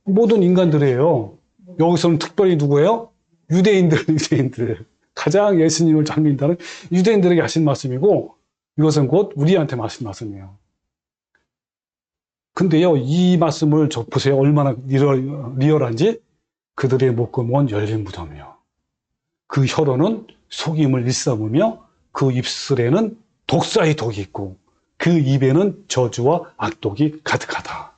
모든 인간들이에요. 여기서는 특별히 누구예요? 유대인들. 가장 예수님을 잘 믿는다는 유대인들에게 하신 말씀이고, 이것은 곧 우리한테 하신 말씀이에요. 근데요, 이 말씀을 보세요. 얼마나 리얼한지. 그들의 목구멍은 열린 무덤이요. 그 혀로는 속임을 일삼으며 그 입술에는 독사의 독이 있고 그 입에는 저주와 악독이 가득하다.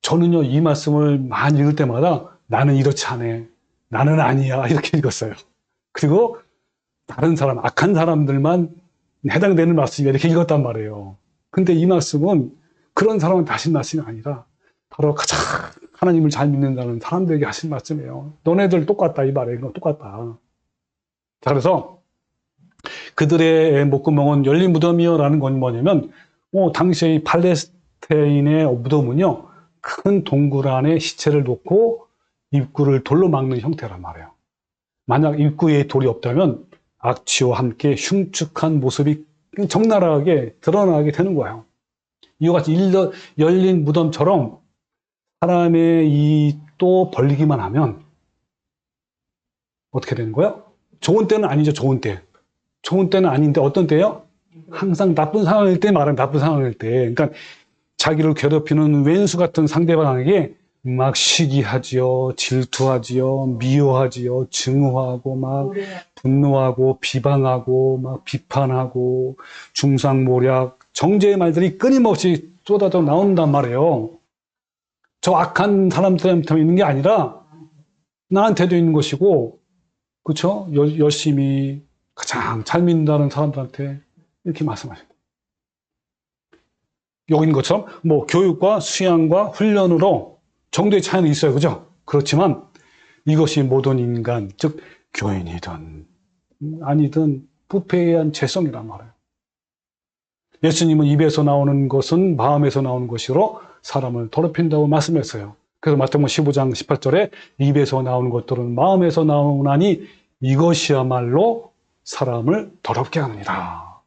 저는요, 이 말씀을 많이 읽을 때마다 나는 이렇지 않아. 나는 아니야. 이렇게 읽었어요. 그리고 다른 사람, 악한 사람들만 해당되는 말씀이 이렇게 읽었단 말이에요. 근데 이 말씀은 그런 사람한테 하신 말씀이 아니라 바로 가장 하나님을 잘 믿는다는 사람들에게 하신 말씀이에요. 너네들 똑같다. 이 말이에요. 똑같다. 자, 그래서 그들의 목구멍은 열린 무덤이요 라는 건 뭐냐면, 당시의 팔레스타인의 무덤은요, 큰 동굴 안에 시체를 놓고 입구를 돌로 막는 형태란 말이에요. 만약 입구에 돌이 없다면 악취와 함께 흉측한 모습이 적나라하게 드러나게 되는 거예요. 이와 같이 열린 무덤처럼 사람의 이 또 벌리기만 하면 어떻게 되는 거예요? 좋은 때는 아니죠. 좋은 때. 좋은 때는 아닌데 어떤 때요? 항상 나쁜 상황일 때 말하면 나쁜 상황일 때. 그러니까 자기를 괴롭히는 왼수 같은 상대방에게 막 시기하지요, 질투하지요, 미워하지요, 증오하고 막 분노하고 비방하고 막 비판하고 중상모략, 정죄의 말들이 끊임없이 쏟아져 나온단 말이에요. 저 악한 사람들한테 있는 게 아니라 나한테도 있는 것이고, 그렇죠? 열심히 가장 잘 믿는다는 사람들한테 이렇게 말씀하십니다. 여기인 것처럼 뭐 교육과 수양과 훈련으로 정도의 차이는 있어요. 그죠? 그렇지만 이것이 모든 인간, 즉 교인이든 아니든 부패에 의한 죄성이란 말이에요. 예수님은 입에서 나오는 것은 마음에서 나오는 것이로 사람을 더럽힌다고 말씀했어요. 그래서 마태복음 15장 18절에 입에서 나오는 것들은 마음에서 나오나니 이것이야말로 사람을 더럽게 하느니라.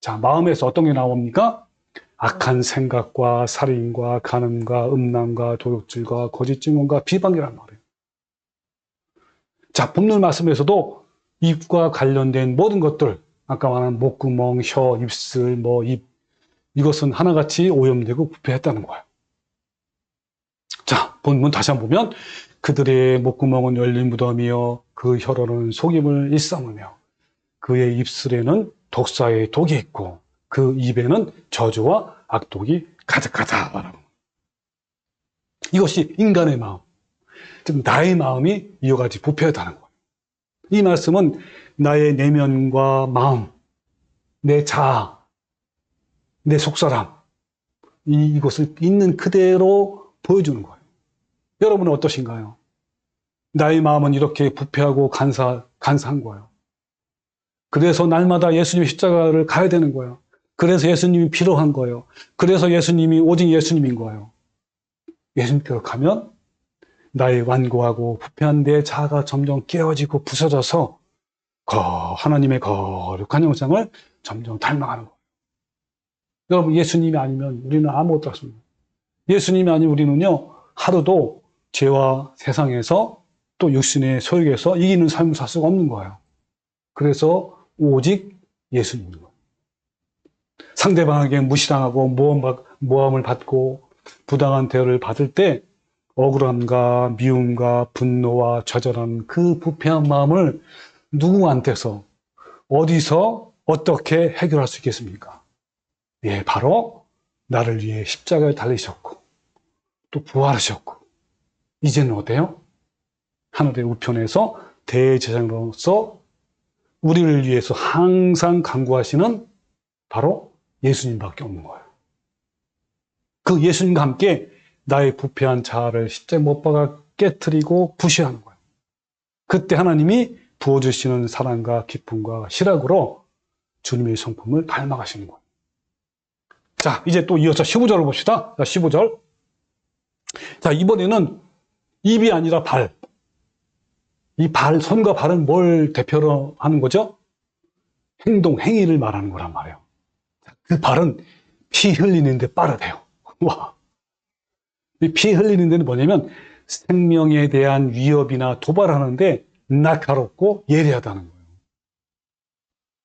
자, 마음에서 어떤 게 나옵니까? 악한 생각과 살인과 간음과 음란과 도둑질과 거짓 증언과 비방이란 말이에요. 자, 본문 말씀에서도 입과 관련된 모든 것들, 아까 말한 목구멍, 혀, 입술, 입, 이것은 하나같이 오염되고 부패했다는 거예요. 자, 본문 다시 한번 보면 그들의 목구멍은 열린 무덤이요 그 혀로는 속임을 일삼으며 그의 입술에는 독사의 독이 있고 그 입에는 저주와 악독이 가득하다. 이것이 인간의 마음, 즉 나의 마음이 이와 같이 부패하다는 거예요. 이 말씀은 나의 내면과 마음, 내 자아, 내 속사람, 이것을 있는 그대로 보여주는 거예요. 여러분은 어떠신가요? 나의 마음은 이렇게 부패하고 간사한 거예요. 그래서 날마다 예수님 십자가를 가야 되는 거예요. 그래서 예수님이 필요한 거예요. 그래서 예수님이 오직 예수님인 거예요. 예수님께로 가면 나의 완고하고 부패한 내 자아가 점점 깨어지고 부서져서 하나님의 거룩한 형상을 점점 닮아가는 거예요. 여러분, 예수님이 아니면 우리는 아무것도 없습니다. 예수님이 아니면 우리는요, 하루도 죄와 세상에서 또 육신의 소욕에서 이기는 삶을 살 수가 없는 거예요. 그래서 오직 예수님인 거예요. 상대방에게 무시당하고 모함을 받고 부당한 대우를 받을 때 억울함과 미움과 분노와 좌절한 그 부패한 마음을 누구한테서 어디서 어떻게 해결할 수 있겠습니까? 예, 바로 나를 위해 십자가에 달리셨고 또 부활하셨고 이제는 어때요? 하늘의 우편에서 대제사장으로서 우리를 위해서 항상 간구하시는 바로 예수님밖에 없는 거예요. 그 예수님과 함께 나의 부패한 자아를 십자가에 못 박아 깨트리고 부시하는 거예요. 그때 하나님이 부어주시는 사랑과 기쁨과 희락으로 주님의 성품을 닮아가시는 거예요. 자, 이제 또 이어서 15절을 봅시다. 자, 15절. 자, 이번에는 입이 아니라 발. 이 발, 손과 발은 뭘 대표로 하는 거죠? 행동, 행위를 말하는 거란 말이에요. 그 발은 피 흘리는데 빠르대요. 와. 이 피 흘리는 데는 뭐냐면 생명에 대한 위협이나 도발하는데 날카롭고 예리하다는 거예요.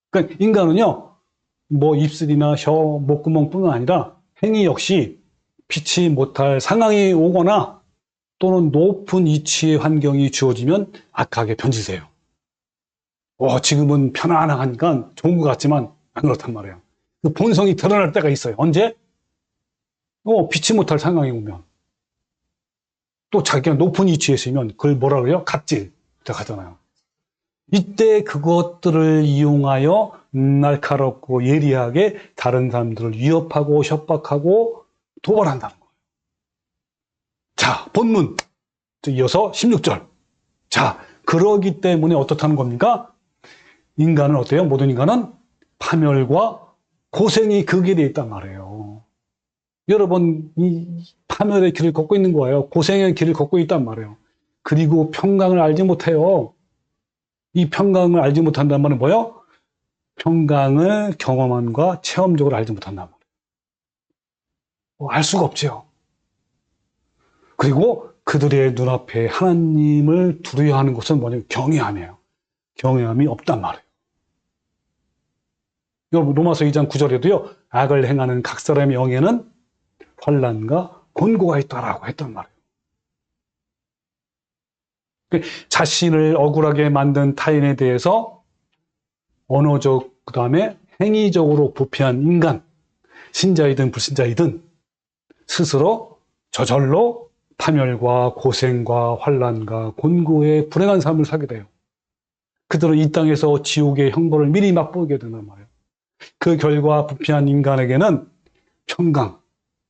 그러니까 인간은요, 뭐 입술이나 혀, 목구멍뿐만 아니라 행위 역시 피치 못할 상황이 오거나 또는 높은 위치의 환경이 주어지면 악하게 변질돼요. 지금은 편안하니까 좋은 것 같지만 안 그렇단 말이에요. 그 본성이 드러날 때가 있어요. 언제? 피치 못할 상황이 오면. 또 자기가 높은 위치에 있으면 그걸 뭐라 그래요? 갑질. 하잖아요. 이때 그것들을 이용하여 날카롭고 예리하게 다른 사람들을 위협하고 협박하고 도발한다는 거예요. 자, 본문. 이어서 16절. 자, 그러기 때문에 어떻다는 겁니까? 인간은 어때요? 모든 인간은 파멸과 고생이 그 길에 있단 말이에요. 여러분, 이 파멸의 길을 걷고 있는 거예요. 고생의 길을 걷고 있단 말이에요. 그리고 평강을 알지 못해요. 이 평강을 알지 못한다는 말은 뭐예요? 평강을 경험함과 체험적으로 알지 못한단 말이에요. 알 수가 없죠. 그리고 그들의 눈앞에 하나님을 두려워하는 것은 뭐냐면 경외함이에요. 경외함이 없단 말이에요. 여러분, 로마서 2장 9절에도요. 악을 행하는 각 사람의 영에는 환난과 곤고가 있다라고 했단 말이에요. 자신을 억울하게 만든 타인에 대해서 언어적, 그 다음에 행위적으로 부패한 인간, 신자이든 불신자이든 스스로 저절로 파멸과 고생과 환난과 곤고의 불행한 삶을 살게 돼요. 그들은 이 땅에서 지옥의 형벌을 미리 맛보게 된단 말이에요. 그 결과 부패한 인간에게는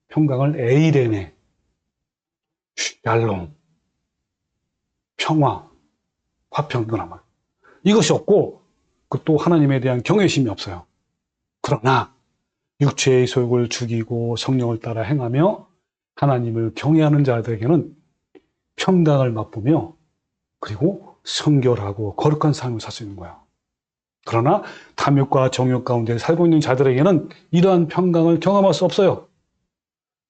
평강을 에이레네, 샬롬, 평화, 화평, 이거란 말이에요. 이것이 없고 또 하나님에 대한 경외심이 없어요. 그러나 육체의 소욕을 죽이고 성령을 따라 행하며 하나님을 경외하는 자들에게는 평강을 맛보며 그리고 성결하고 거룩한 삶을 살 수 있는 거야. 그러나 탐욕과 정욕 가운데 살고 있는 자들에게는 이러한 평강을 경험할 수 없어요.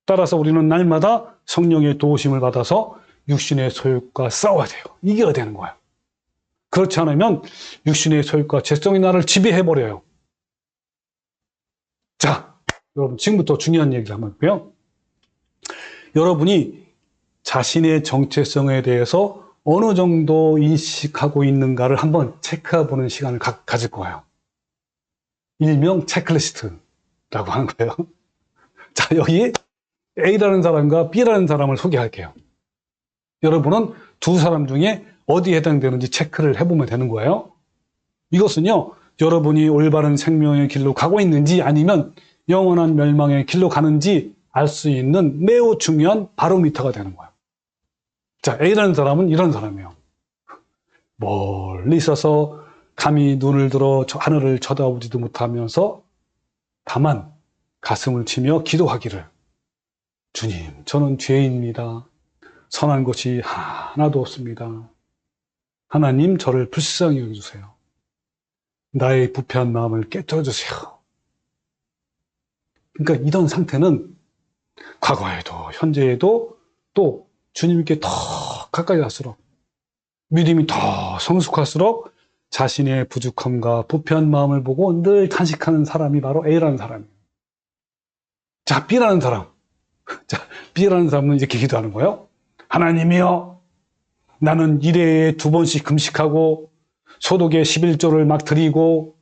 따라서 우리는 날마다 성령의 도우심을 받아서 육신의 소욕과 싸워야 돼요. 이겨야 되는 거예요. 그렇지 않으면 육신의 소욕과 죄성이 나를 지배해버려요. 자, 여러분 지금부터 중요한 얘기를 한번 할게요. 여러분이 자신의 정체성에 대해서 어느 정도 인식하고 있는가를 한번 체크해보는 시간을 가질 거예요. 일명 체크리스트라고 하는 거예요. 자, 여기 A라는 사람과 B라는 사람을 소개할게요. 여러분은 두 사람 중에 어디에 해당되는지 체크를 해보면 되는 거예요. 이것은요, 여러분이 올바른 생명의 길로 가고 있는지 아니면 영원한 멸망의 길로 가는지 알 수 있는 매우 중요한 바로미터가 되는 거예요. 자, A라는 사람은 이런 사람이에요. 멀리 있어서 감히 눈을 들어 하늘을 쳐다보지도 못하면서 다만 가슴을 치며 기도하기를, 주님, 저는 죄인입니다. 선한 것이 하나도 없습니다. 하나님, 저를 불쌍히 여겨주세요. 나의 부패한 마음을 깨뜨려주세요. 그러니까 이런 상태는 과거에도 현재에도 또 주님께 더 가까이 갈수록, 믿음이 더 성숙할수록 자신의 부족함과 부패한 마음을 보고 늘 탄식하는 사람이 바로 A라는 사람이에요. 자, B라는 사람. 자, B라는 사람은 이렇게 기도하는 거예요. 하나님이여, 나는 1회에 2번씩 금식하고 소독의 11조를 막 드리고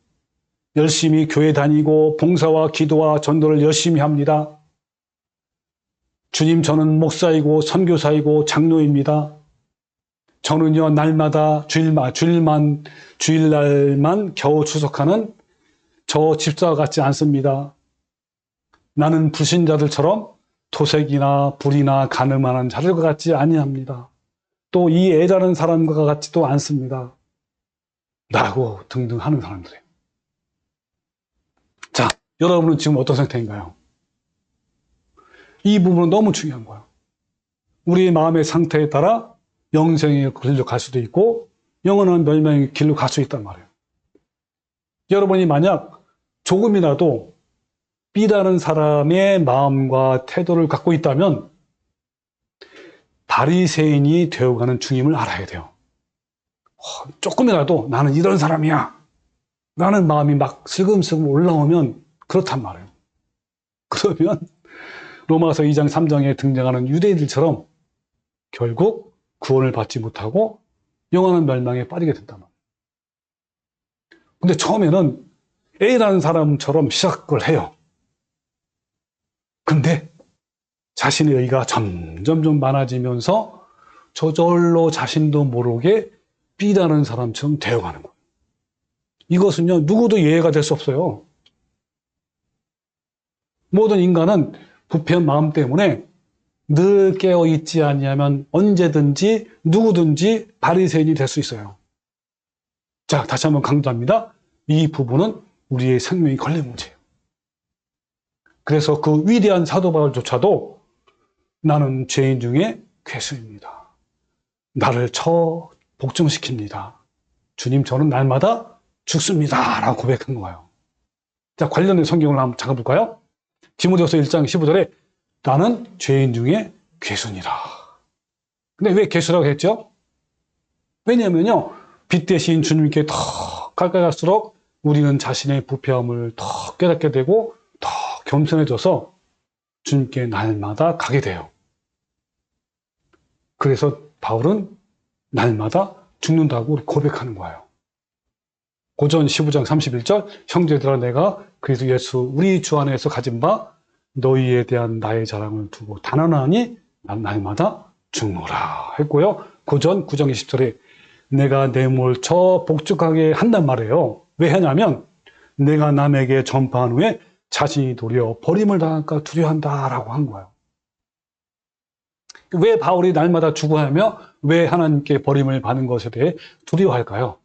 열심히 교회 다니고 봉사와 기도와 전도를 열심히 합니다. 주님, 저는 목사이고 선교사이고 장로입니다. 저는요, 날마다 주일날만 겨우出석하는 저 집사와 같지 않습니다. 나는 불신자들처럼 토색이나 불이나 가늠하는 자들과 같지 아니합니다. 또 이 A라는 사람과 같지도 않습니다. 라고 등등 하는 사람들이에요. 자, 여러분은 지금 어떤 상태인가요? 이 부분은 너무 중요한 거예요. 우리의 마음의 상태에 따라 영생의 길로 갈 수도 있고 영원한 멸망의 길로 갈 수 있단 말이에요. 여러분이 만약 조금이라도 B라는 사람의 마음과 태도를 갖고 있다면 바리새인이 되어가는 중임을 알아야 돼요. 조금이라도 나는 이런 사람이야 라는 마음이 막 슬금슬금 올라오면 그렇단 말이에요. 그러면 로마서 2장 3장에 등장하는 유대인들처럼 결국 구원을 받지 못하고 영원한 멸망에 빠지게 된단 말이에요. 근데 처음에는 A라는 사람처럼 시작을 해요. 근데 자신의 의가 점점 많아지면서 저절로 자신도 모르게 B라는 사람처럼 되어가는 거예요. 이것은요, 누구도 예외가 될 수 없어요. 모든 인간은 부패한 마음 때문에 늘 깨어있지 아니하면 언제든지 누구든지 바리새인이 될 수 있어요. 자, 다시 한번 강조합니다. 이 부분은 우리의 생명이 걸린 문제예요. 그래서 그 위대한 사도 바울조차도 나는 죄인 중에 괴수입니다. 나를 복종시킵니다. 주님, 저는 날마다 죽습니다. 라고 고백한 거예요. 자, 관련된 성경을 한번 찾아볼까요? 디모데후서 1장 15절에 나는 죄인 중에 괴수니라. 근데 왜 괴수라고 했죠? 왜냐면요, 빛 대신 주님께 더 가까이 갈수록 우리는 자신의 부패함을 더 깨닫게 되고 더 겸손해져서 주님께 날마다 가게 돼요. 그래서 바울은 날마다 죽는다고 고백하는 거예요. 고전 15장 31절 형제들아 내가 그리스도 예수 우리 주 안에서 가진 바 너희에 대한 나의 자랑을 두고 단언하니 난 날마다 죽노라 했고요. 고전 9장 20절에 내가 내 몸을 복죽하게 한단 말이에요. 왜 하냐면 내가 남에게 전파한 후에 자신이 도리어 버림을 당할까 두려워한다라고 한 거예요. 왜 바울이 날마다 죽어하며 왜 하나님께 버림을 받는 것에 대해 두려워할까요?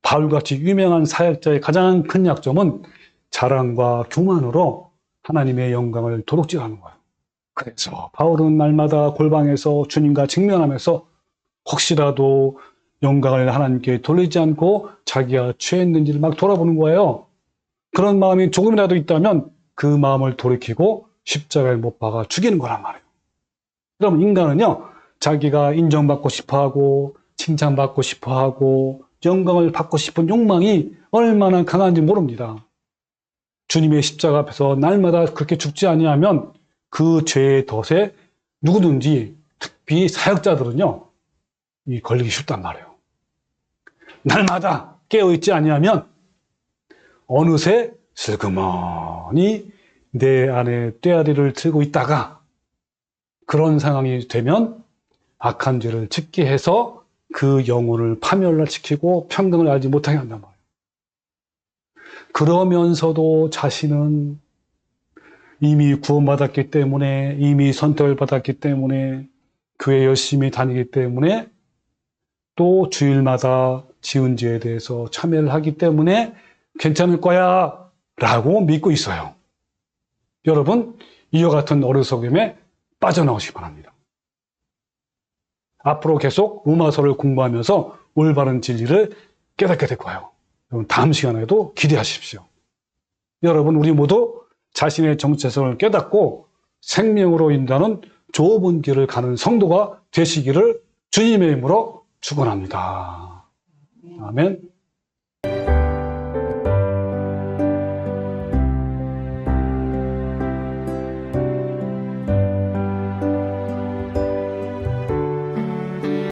바울같이 유명한 사역자의 가장 큰 약점은 자랑과 교만으로 하나님의 영광을 도둑질하는 거예요. 그래서 바울은 날마다 골방에서 주님과 직면하면서 혹시라도 영광을 하나님께 돌리지 않고 자기가 취했는지를 막 돌아보는 거예요. 그런 마음이 조금이라도 있다면 그 마음을 돌이키고 십자가에 못 박아 죽이는 거란 말이에요. 그럼 인간은요, 자기가 인정받고 싶어하고 칭찬받고 싶어하고 영광을 받고 싶은 욕망이 얼마나 강한지 모릅니다. 주님의 십자가 앞에서 날마다 그렇게 죽지 아니하면 그 죄의 덫에 누구든지 특히 사역자들은요, 이 걸리기 쉽단 말이에요. 날마다 깨어있지 아니하면 어느새 슬그머니 내 안에 떼아리를 들고 있다가 그런 상황이 되면 악한 죄를 짓게 해서 그 영혼을 파멸시키고 평강을 알지 못하게 한단 말이에요. 그러면서도 자신은 이미 구원받았기 때문에 이미 선택을 받았기 때문에 교회 열심히 다니기 때문에 또 주일마다 지은 죄에 대해서 참회를 하기 때문에 괜찮을 거야 라고 믿고 있어요. 여러분, 이와 같은 어리석음에 빠져나오시기 바랍니다. 앞으로 계속 로마서를 공부하면서 올바른 진리를 깨닫게 될 거예요. 여러분, 다음 시간에도 기대하십시오. 여러분, 우리 모두 자신의 정체성을 깨닫고 생명으로 인도하는 좁은 길을 가는 성도가 되시기를 주님의 이름으로 축원합니다. 아멘.